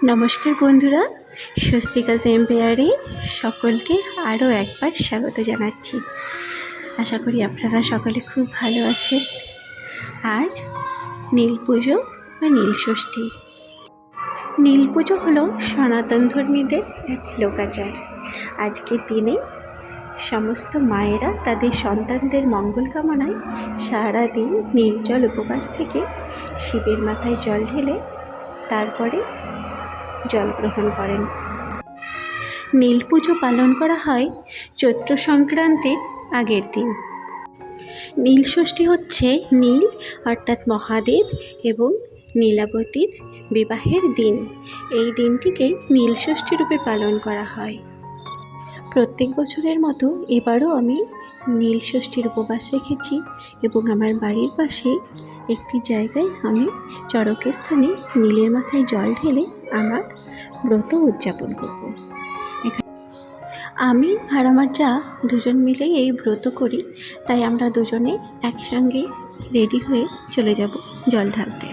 নমস্কার বন্ধুরা, স্বস্তিকা এম্পেয়ারে সকলকে আরও একবার স্বাগত জানাচ্ছি। আশা করি আপনারা সকলে খুব ভালো আছেন। আজ নীল পুজো বা নীল ষষ্ঠী। নীল পুজো হলো সনাতন ধর্মীদের এক লোকাচার। আজকের দিনে সমস্ত মায়েরা তাদের সন্তানদের মঙ্গল কামনায় সারাদিন নির্জল উপবাস থেকে শিবের মাথায় জল ঢেলে তারপরে জল গ্রহণ করেন। নীল পুজো পালন করা হয় চৈত্র সংক্রান্তির আগের দিন। নীল ষষ্ঠী হচ্ছে নীল অর্থাৎ মহাদেব এবং নীলাবতীর বিবাহের দিন। এই দিনটিকে নীল ষষ্ঠী রূপে পালন করা হয়। প্রত্যেক বছরের মতো এবারও আমি নীল ষষ্ঠীর উপবাস রেখেছি এবং আমার বাড়ির পাশে একটি জায়গায় আমি চড়কের স্থানে নীলের মাথায় জল ঢেলে আমার ব্রত উদযাপন করব। আমি আর আমার যা দুজন মিলেই এই ব্রত করি, তাই আমরা দুজনে একসঙ্গে রেডি হয়ে চলে যাব জল ঢালতে।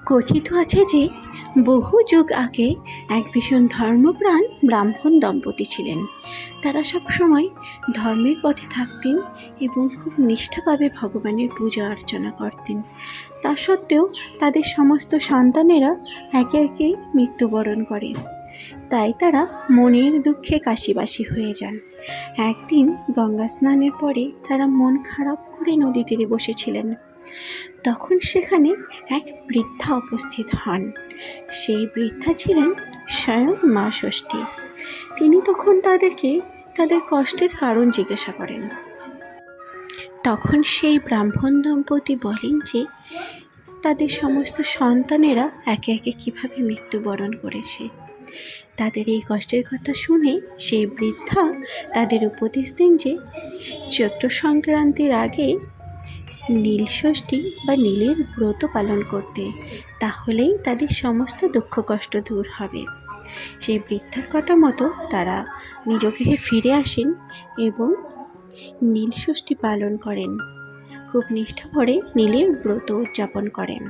কথিত আছে যে বহু যুগ আগে এক ভীষণ ধর্মপ্রাণ ব্রাহ্মণ দম্পতি ছিলেন। তারা সবসময় ধর্মের পথে থাকতেন এবং খুব নিষ্ঠাভাবে ভগবানের পূজা অর্চনা করতেন। তা সত্ত্বেও তাদের সমস্ত সন্তানেরা একে একে মৃত্যুবরণ করে। তাই তারা মনের দুঃখে কাশিবাসী হয়ে যান। একদিন গঙ্গা স্নানের পরে তারা মন খারাপ করে নদী তীরে বসেছিলেন। তখন সেখানে এক বৃদ্ধা উপস্থিত হন। সেই বৃদ্ধা ছিলেন স্বয়ং মা ষষ্ঠী। তিনি তখন তাদেরকে তাদের কষ্টের কারণ জিজ্ঞাসা করেন। তখন সেই ব্রাহ্মণ দম্পতি বলেন যে তাদের সমস্ত সন্তানেরা একে একে কীভাবে মৃত্যুবরণ করেছে। তাদের এই কষ্টের কথা শুনে সেই বৃদ্ধা তাদের উপদেশ দেন যে চৈত্র সংক্রান্তির আগে নীল ষষ্ঠী বা নীলের ব্রত পালন করতে, তাহলেই তাদের সমস্ত দুঃখ কষ্ট দূর হবে। সেই বৃদ্ধার কথা মতো তারা নিজ গৃহে ফিরে আসেন এবং নীল ষষ্ঠী পালন করেন। খুব নিষ্ঠা ভরে নীলের ব্রত উদযাপন করেন।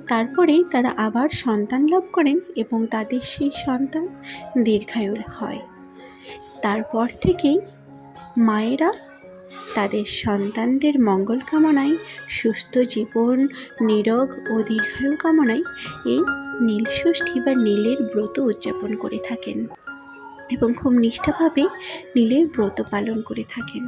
তারপরে তারা আবার সন্তান লাভ করেন এবং তাদের সেই সন্তান দীর্ঘায়ুর হয়। তারপর থেকেই মায়েরা তাদের সন্তানদের মঙ্গল কামনায়, সুস্থ জীবন, নিরোগ ও দীর্ঘায়ু কামনায় এই নীল ষষ্ঠী বা নীলের ব্রত উদযাপন করে থাকেন এবং খুব নিষ্ঠাভাবে নীলের ব্রত পালন করে থাকেন।